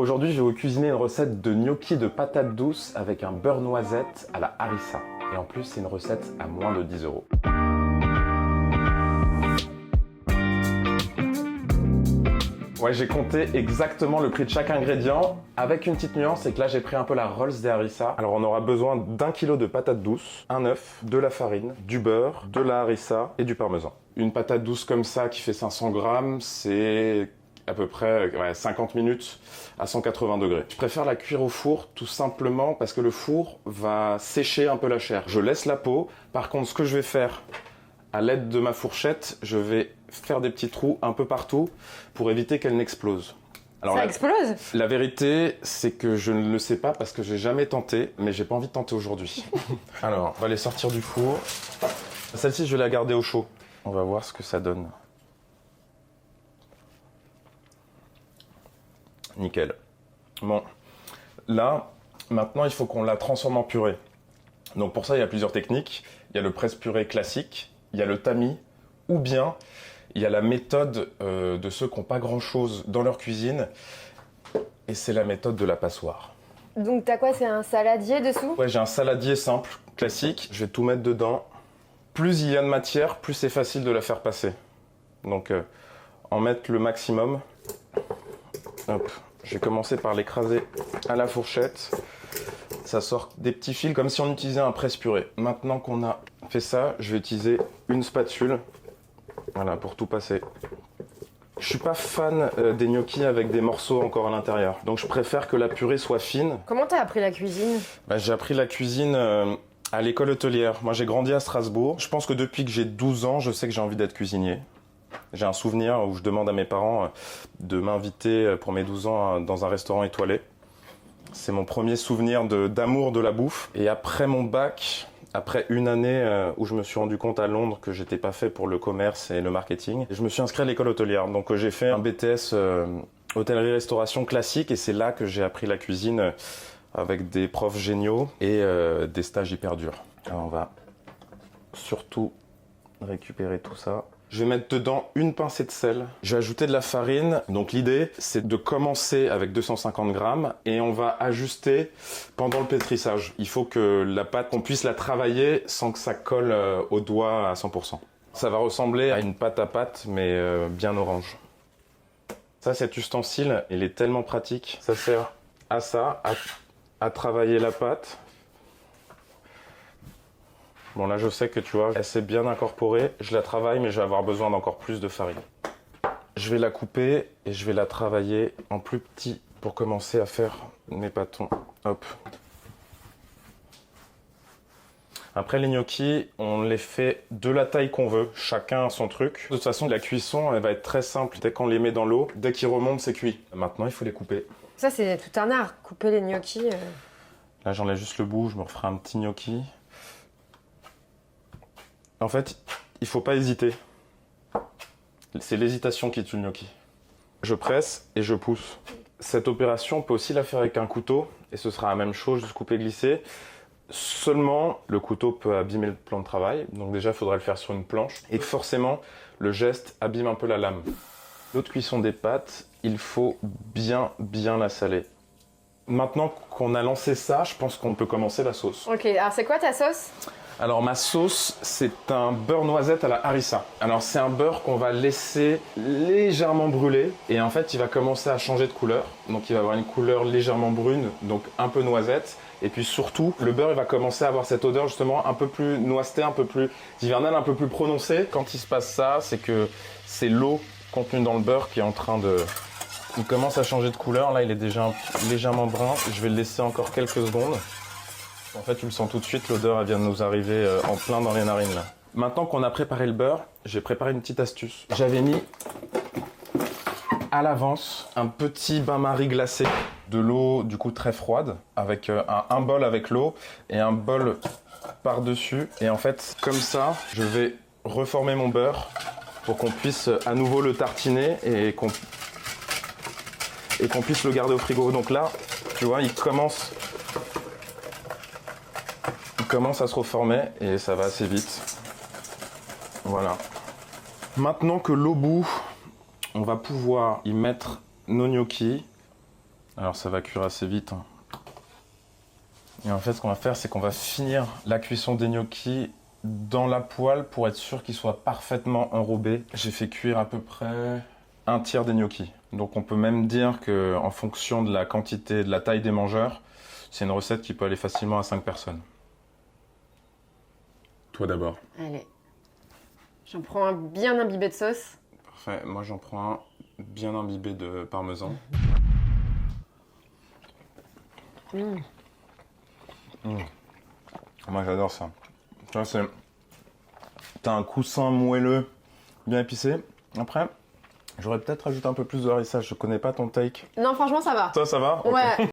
Aujourd'hui, je vais vous cuisiner une recette de gnocchi de patates douces avec un beurre noisette à la harissa. Et en plus, c'est une recette à moins de 10 €. Ouais, j'ai compté exactement le prix de chaque ingrédient, avec une petite nuance, c'est que là j'ai pris un peu la Rolls des harissa. Alors on aura besoin d'1 kg de patates douces, un œuf, de la farine, du beurre, de la harissa et du parmesan. Une patate douce comme ça qui fait 500 grammes, c'est à peu près 50 minutes à 180 degrés. Je préfère la cuire au four tout simplement parce que le four va sécher un peu la chair. Je laisse la peau, par contre ce que je vais faire, à l'aide de ma fourchette, je vais faire des petits trous un peu partout pour éviter qu'elle n'explose. Alors, ça explose? La vérité, c'est que je ne le sais pas parce que j'ai jamais tenté, mais j'ai pas envie de tenter aujourd'hui. Alors, on va les sortir du four. Celle-ci, je vais la garder au chaud. On va voir ce que ça donne. Nickel. Bon, là, maintenant, il faut qu'on la transforme en purée. Donc pour ça, il y a plusieurs techniques. Il y a le presse-purée classique, il y a le tamis, ou bien il y a la méthode de ceux qui n'ont pas grand-chose dans leur cuisine, et c'est la méthode de la passoire. Donc t'as quoi, c'est un saladier dessous? Ouais, j'ai un saladier simple, classique. Je vais tout mettre dedans. Plus il y a de matière, plus c'est facile de la faire passer. Donc en mettre le maximum. Hop. Je vais commencer par l'écraser à la fourchette. Ça sort des petits fils comme si on utilisait un presse-purée. Maintenant qu'on a fait ça, je vais utiliser une spatule. Voilà, pour tout passer. Je suis pas fan des gnocchis avec des morceaux encore à l'intérieur. Donc je préfère que la purée soit fine. Comment t'as appris la cuisine? J'ai appris la cuisine à l'école hôtelière. Moi j'ai grandi à Strasbourg. Je pense que depuis que j'ai 12 ans, je sais que j'ai envie d'être cuisinier. J'ai un souvenir où je demande à mes parents de m'inviter pour mes 12 ans dans un restaurant étoilé. C'est mon premier souvenir d'amour de la bouffe. Et après mon bac, après une année où je me suis rendu compte à Londres que j'étais pas fait pour le commerce et le marketing, je me suis inscrit à l'école hôtelière. Donc j'ai fait un BTS hôtellerie-restauration classique et c'est là que j'ai appris la cuisine avec des profs géniaux et des stages hyper durs. Alors on va surtout récupérer tout ça. Je vais mettre dedans une pincée de sel. Je vais ajouter de la farine. Donc l'idée, c'est de commencer avec 250 grammes et on va ajuster pendant le pétrissage. Il faut que la pâte, on puisse la travailler sans que ça colle au doigt à 100%. Ça va ressembler à une pâte à pâte, mais bien orange. Ça, cet ustensile, il est tellement pratique. Ça sert à ça, à travailler la pâte. Bon là je sais que tu vois, elle s'est bien incorporée, je la travaille mais je vais avoir besoin d'encore plus de farine. Je vais la couper et je vais la travailler en plus petit pour commencer à faire mes pâtons. Hop. Après les gnocchis, on les fait de la taille qu'on veut, chacun a son truc. De toute façon la cuisson elle va être très simple, dès qu'on les met dans l'eau, dès qu'ils remontent c'est cuit. Maintenant il faut les couper. Ça c'est tout un art, couper les gnocchis. Là j'enlève juste le bout, je me referai un petit gnocchi. En fait, il faut pas hésiter. C'est l'hésitation qui tue le gnocchi. Je presse et je pousse. Cette opération, on peut aussi la faire avec un couteau et ce sera la même chose, juste couper glisser. Seulement, le couteau peut abîmer le plan de travail. Donc déjà, il faudrait le faire sur une planche. Et forcément, le geste abîme un peu la lame. L'autre cuisson des pâtes, il faut bien la saler. Maintenant qu'on a lancé ça, je pense qu'on peut commencer la sauce. Ok, alors c'est quoi ta sauce? Alors ma sauce, c'est un beurre noisette à la harissa. Alors c'est un beurre qu'on va laisser légèrement brûler et en fait il va commencer à changer de couleur. Donc il va avoir une couleur légèrement brune, donc un peu noisette. Et puis surtout, le beurre il va commencer à avoir cette odeur justement un peu plus noisetée, un peu plus hivernale, un peu plus prononcée. Quand il se passe ça, c'est que c'est l'eau contenue dans le beurre qui est en train de... Il commence à changer de couleur, là il est déjà légèrement brun. Je vais le laisser encore quelques secondes. En fait, tu le sens tout de suite, l'odeur elle vient de nous arriver en plein dans les narines là. Maintenant qu'on a préparé le beurre, j'ai préparé une petite astuce. J'avais mis à l'avance un petit bain-marie glacé, de l'eau du coup très froide, avec un bol avec l'eau et un bol par-dessus. Et en fait, comme ça, je vais reformer mon beurre pour qu'on puisse à nouveau le tartiner et qu'on puisse le garder au frigo. Donc là, tu vois, il commence à se reformer et ça va assez vite. Voilà. Maintenant que l'eau bout, on va pouvoir y mettre nos gnocchis Alors ça va cuire assez vite. Hein. Et en fait, ce qu'on va faire, c'est qu'on va finir la cuisson des gnocchis dans la poêle pour être sûr qu'ils soient parfaitement enrobés. J'ai fait cuire à peu près un tiers des gnocchis. Donc on peut même dire qu'en fonction de la quantité, de la taille des mangeurs, c'est une recette qui peut aller facilement à 5 personnes. Toi d'abord. Allez. J'en prends un bien imbibé de sauce. Parfait, moi j'en prends un bien imbibé de parmesan. Moi j'adore ça. Tu vois, t'as un coussin moelleux, bien épicé. Après, j'aurais peut-être rajouté un peu plus de harissa, je connais pas ton take. Non, franchement, ça va. Toi ça va? Ok. Ouais.